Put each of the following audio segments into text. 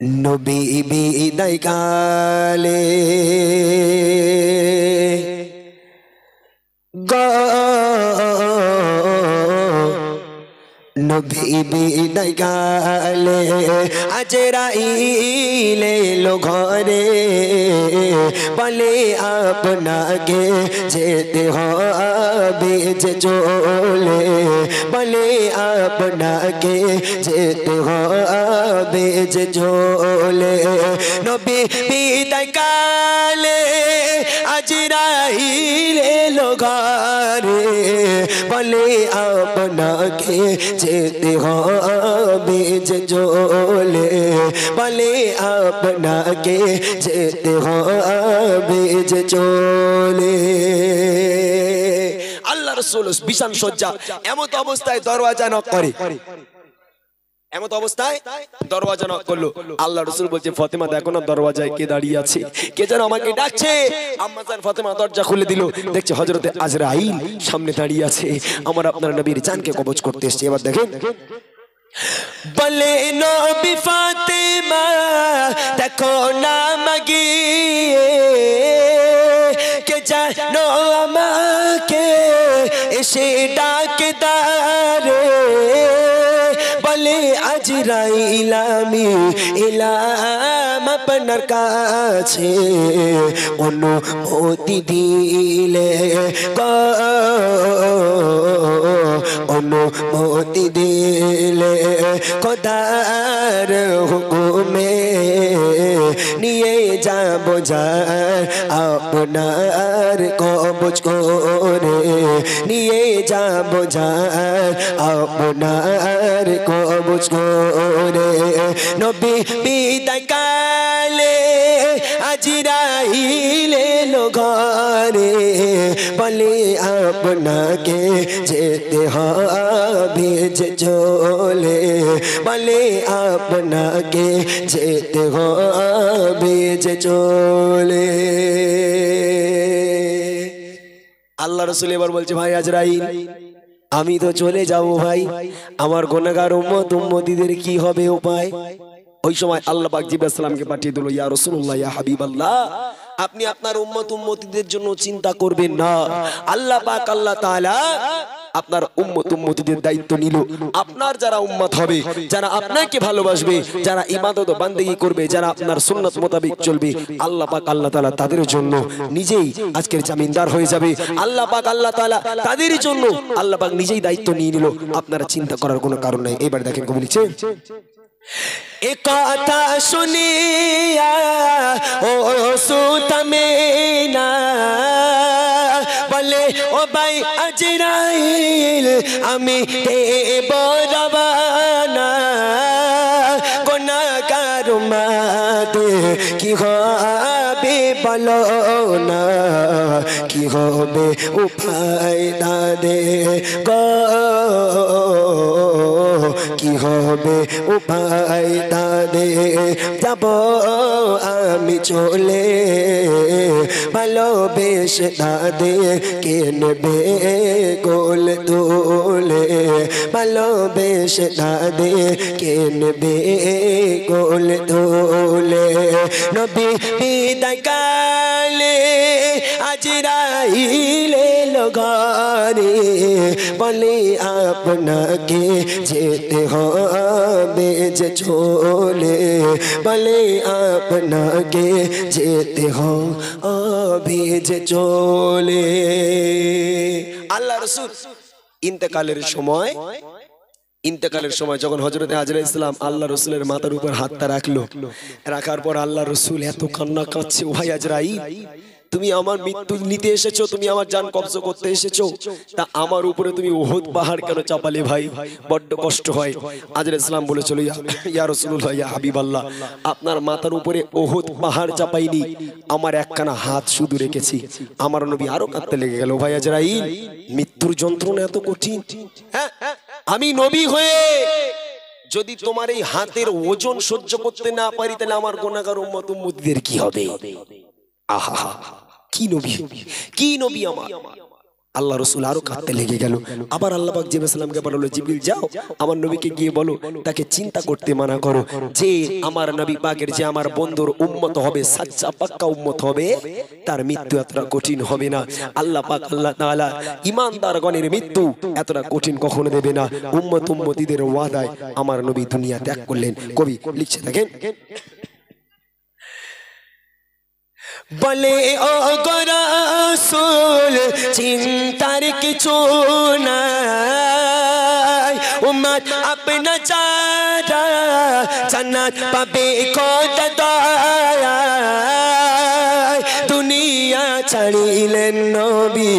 নবী বিদায় কালে নবী বিদায় কালে আজরাইল এলো ঘরে বলে আপনাকে যেতে হবে যে চলে বলে আপনাকে যেতে হবে যে চলে নবী বিদায় কালে আজরাইল এলো ঘরে বলে আপনাকে যেতে হবে যে চলে বলে আপনাকে যেতে হবে যে চলে আল্লাহ রাসূল বিশাল সজ্জা এমত অবস্থায় দরওয়াজা নক করে এমত অবস্থায় দরওয়াজা নক করলো আল্লাহ রাসূল বলছে ফাতেমা দেখো না দরওয়াজায় কে দাঁড়িয়ে আছে কে যেন আমাকে ডাকছে আম্মা জান ফাতেমা দরজা খুলে দিল দেখছে হযরতে আজরাইল সামনে দাঁড়িয়ে আছে আমার আপনার নবীর জানকে কবজ করতে এসেছে এবার দেখেন বলে নবী ফাতেমা দেখো না মাগিয়ে কে জানো আমাকে এসে ডাকে দারে বলে আজরাইল আমি এলাম আপনার কাছে অনুমতি দিলে অনুমতি দিলে খোদার হুকুমে নিয়ে যাব যার আপনার কবজ করে নিয়ে যাব যার আপনার কবজ করে নবী বিদায় কালে আজরাইল এলো ঘরে বলে আপনাকে যেতে হবে যে চলে বলে আপনাকে যেতে হবে যে চলে আল্লাহ রাসূল এবার বলছে ভাই আজরাইল আমি তো চলে যাব ভাই আমার গুনাহগার উম্মতিদের কি হবে উপায় ওই সময় আল্লাহ পাক জিবরাইল সালামকে পাঠিয়ে দিল ইয়া রাসূলুল্লাহ ইয়া হাবিবাল্লাহ আপনি আপনার উম্মতিদের জন্য চিন্তা করবেন না আল্লাহ পাক আল্লাহ তাআলা আপনার উম্মতিদের দায়িত্ব নিল আপনার যারা উম্মত হবে যারা আপনাকে ভালোবাসবে যারা ইবাদত ও বান্দেগী করবে যারা আপনার সুন্নাত মোতাবেক চলবে আল্লাহ পাক আল্লাহ তাআলা তাদের জন্য নিজেই আজকের জামিনদার হয়ে যাবে আল্লাহ পাক আল্লাহ তাআলা তাদের জন্য আল্লাহ পাক নিজেই দায়িত্ব নিয়ে নিল আপনারা চিন্তা করার কোনো কারণ নাই এবার দেখেন কবি লিখছে এ কথা শুনিয়া ও সুতামেনা বলে ও ভাই আজরাইল আমি দেব রওনা গুনাহগার উম্মতে কি হবে বলো না কি হবে উপায় দাদে গো কি হবে উপায় দাদে যাব আমি চলে ভালোবেসে দাদে কেনবে গোল তোলে ভালোবেসে দাদে কেনবে গোল তোলে নবী বিদায় কালে আজরাইল এলো ঘরে বলে আপনাকে যেতে হবে যে চলে বলে আপনাকে যেতে হবে যে চলে আল্লাহ রাসূল ইন্তেকালের সময় যখন হযরতে আজরাইল ইসলাম আল্লাহ রাসূলের মাথার উপর হাতটা রাখার পর আল্লাহ রাসূল এত কান্না কাঁদছে ও ভাই আজরাইল তুমি আমার মৃত্যু নিতে এসেছো তুমি আমার জান কবজ করতে এসেছো তা আমার উপরে তুমি উহুদ পাহাড় কেন চাপালে ভাই বড্ড কষ্ট হয় আজরাইল ইসলাম বলেছিল ইয়া রাসূলুল্লাহ ইয়া হাবিবাল্লাহ আপনার মাথার উপরে উহুদ পাহাড় চাপাইনি আমার একখানা হাত শুধু রেখেছি আমার নবী আরো কাঁদতে লেগে গেল ভাই আজরাইল মৃত্যুর যন্ত্রণা এত কঠিন হ্যাঁ আমি নবী হয়ে যদি তোমার এই হাতের ওজন সহ্য করতে না পারি তাহলে আমার গুনাহগার উম্মতদের কি হবে আহা কি নবী আমার আল্লাহ রসুল আরো কাঁদতে লেগে গেল। আবার আল্লাহ পাক জিবরাইল সালামকে বলল, জিবরিল যাও আমার নবীকে গিয়ে বলো তাকে চিন্তা করতে মানা করো, যে আমার নবী পাকের যে আমার বন্ধুর উম্মত হবে, সাচ্চা পাক্কা উম্মত হবে, তার মৃত্যু এতটা কঠিন হবে না। আল্লাহ পাক আল্লাহ তাআলা ঈমানদারগণের মৃত্যু এতটা কঠিন কখনো দেবে না। উম্মতিদের ওয়াদায় আমার নবী দুনিয়া ত্যাগ করলেন। কবি লিখছে দেখেন, বলে ও গো রাসূল চিন্তার কিছু নাই, উম্মত আপনা চারা জান্নাত পাবে খোদা দয়ায়। দুনিয়া ছাড়িলেন নবী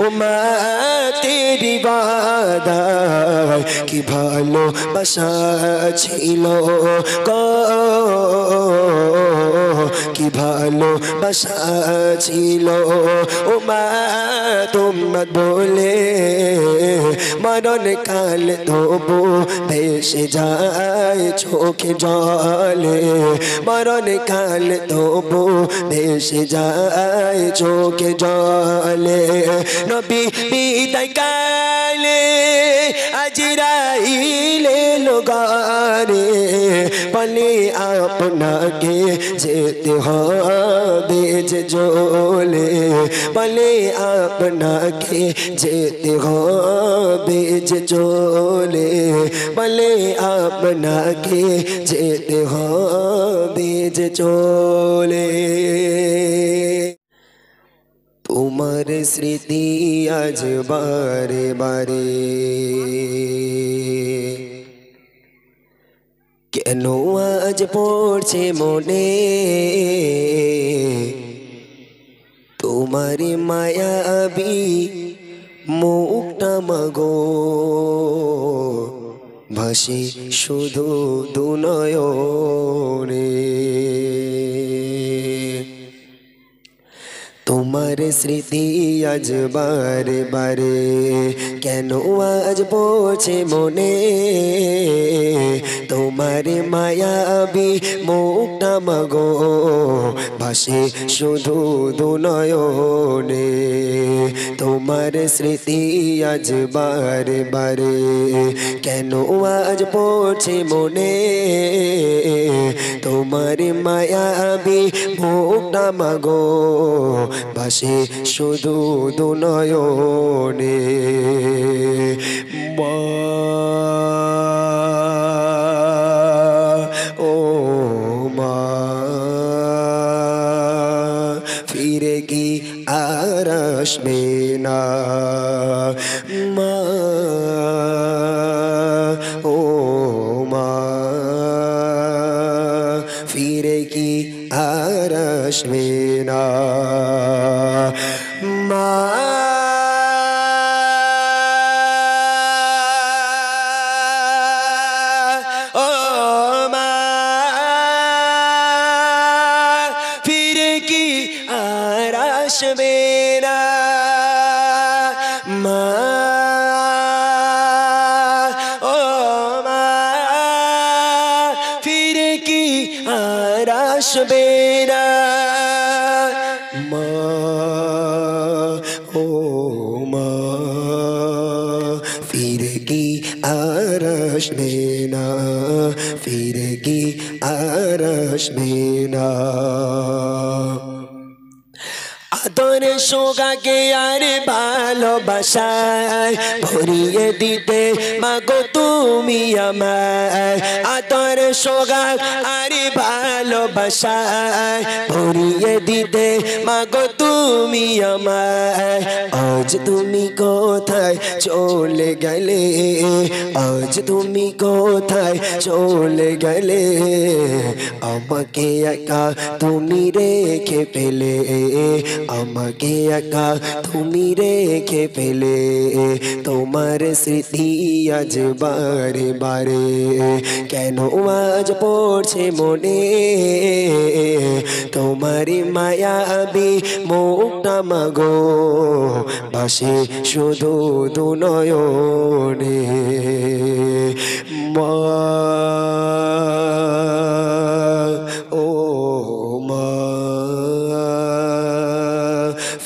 উম্মতের ইবাদত, কি ভালোবাসা ছিল গো, কি ভালোবাসা ছিল উম্মত উম্মত বলে, মরণ কাল তবু ভেসে যায় চোখে জলে, মরণ কাল তবু ভেসে যায় চোখে জলে। নবী বিদায় কালে আজরাইল এলো ঘরে, বলে আপনাকে যেতে হবে যে চলে, বলে আপনাকে যেতে হবে যে চলে, বলে আপনাকে যেতে হবে যে চলে। তোমার স্মৃতি আজ বারে বারে কেন আজ পড়ছে মনে, তোমার মায়াবী মুখটা মাগো ভাসে শুধু দুনয়নে। তোমার স্মৃতি আজ বারে বারে কেন আজ পড়ছে মনে, তোমার মায়াবী মুখটা মাগো ভাসে শুধু দুনয়নে। তোমার স্মৃতি আজ বারে বারে কেন আজ পড়ছে মনে, তোমার মায়াবী মুখটা মাগো ভাসে শুধু দুনয়নে। মা ও মা ফিরে কি আর আসবে না, মা ও মা ফিরে কি আর আসবে না, মা ও মা ফিরে কি আর আসবে না, মা ও মা ফিরে কি আর আসবে না, মা ও মা ফিরে কি আর আসবে না, ফিরে কি আর আসবে না। আদর সোগাকে আর ভালোবাসায় ভরিয়ে দিতে মাগো তুমি আমায়, আদর সোগাক আর ভালোবাসায় ভরিয়ে দিতে মাগো তুমি আমায়। আজ তুমি কোথায় চলে গেলে, আজ তুমি কোথায় চলে গেলে, আমাকে একা তুমি রেখে পেলে, আমাকে একা তুমি রেখে পেলে। তোমার স্মৃতি আজ বারে বারে কেন আজ পড়ছে মনে, তোমার মায়াবী মুখটা মাগো ভাসে শুধু দুনয়নে, মা ও মা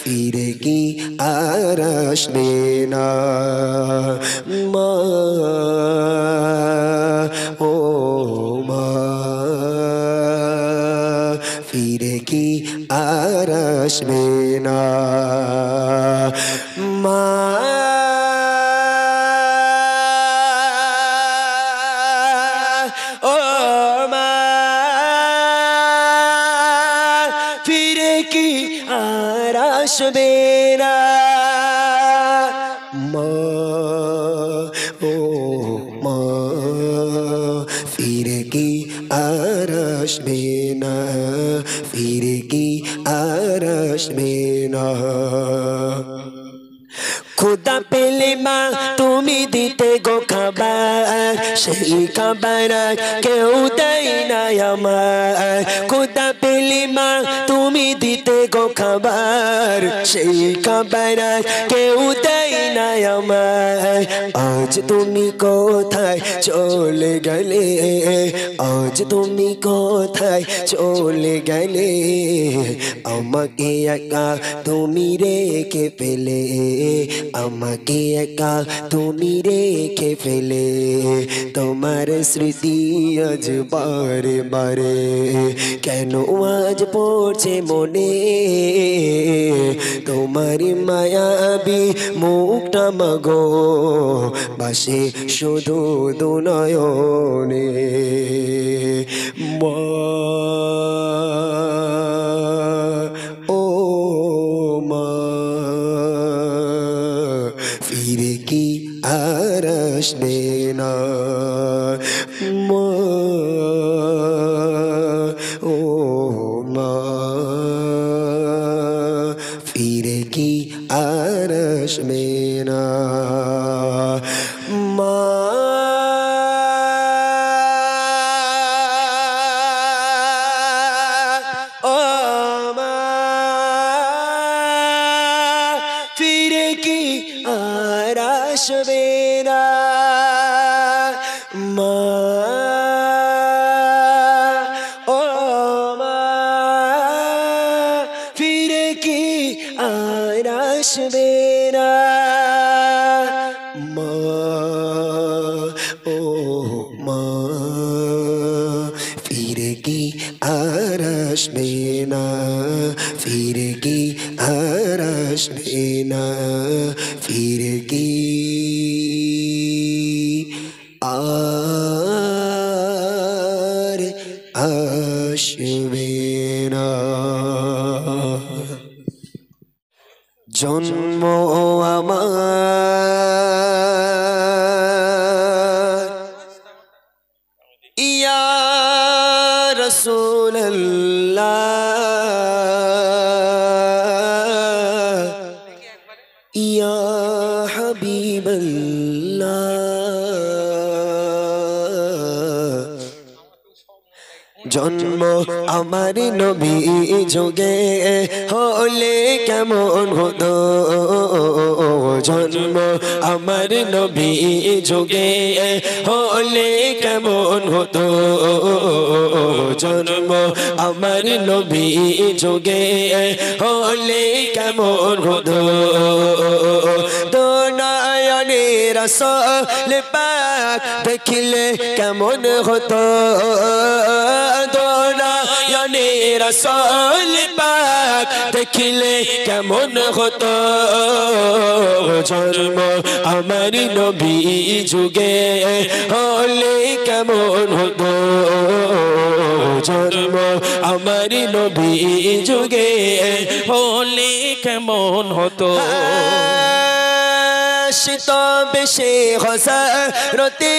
ফিরে কি আর আসবে না মা ও মা ফিরে কি আর আসবে না মা ও মা ফিরে কি আর আসবে না ফিরে কি আর আসবে না खुदा पेले माँ तुम्हें दीते गो खबर सही खबर क्यों देना यमार खुदा पेले माँ तुम्हें दीते गो खबर सही खबर क्यों देना यमार आज तुम्हें कोथाय चले गले आज तुम्हें कोथाय चले गले আমাকে একা তুমি রেখে ফেলে আমাকে একা তুমি রেখে ফেলে তোমার স্মৃতি আজ বারে বারে কেন আজ পড়ছে মনে তোমার মায়াবী মুখটা মাগো বাসে শুধু দুনয়নে মা ও মা ফিরে কি আর আসবে না মা ও মা ফিরে কি আর আসবে না মা আসবে না মা ও মা ফিরে কি আর আসবে না মা ও মা ফিরে কি আর আসবে না ফিরে কি আর আসবে না ফিরে কি আর আসবে না জন্ম আমার ইয়া রাসূলুল্লাহ ইয়া হাবিবাল্লাহ জন্ম আমার নবী যোগে হলে কেমন হতো জন্ম আমার নবী যোগে হলে কেমন হতো জন্ম আমার নবী যোগে হলে কেমন হতো দোনায়নে রাসূল পাক দেখিলে কেমন হতো দোনায়নে রাসূল পাক দেখিলে কেমন হতো জন্ম আমার নবী যুগে হলে কেমন হতো জন্ম আমার নবী যুগে হলে কেমন হতো তবে সে হযরতে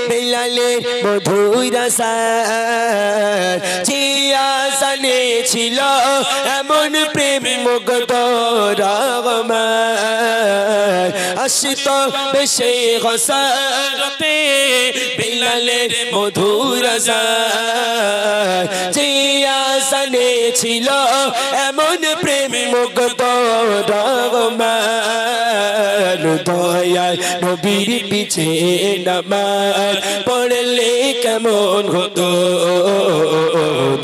বেলালের মধুর আসার জিয়া জানে ছিল এমন প্রেম মুগ্ধ রহমান তবে সে হযরতে বেলালের মধুর আসার জিয়া জানে ছিল এমন প্রেম মুগ্ধ রহমান দয়াল নবীর পিছে নামাজ পড়লে কেমন হতো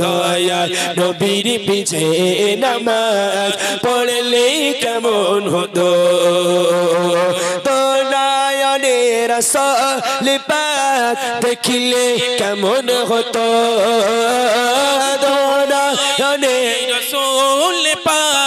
দয়াল নবীর পিছে নামাজ পড়লে কেমন হতো দোনায়নে রাসূল পাক দেখিলে কেমন হতো দোনায়নে রাসূল পাক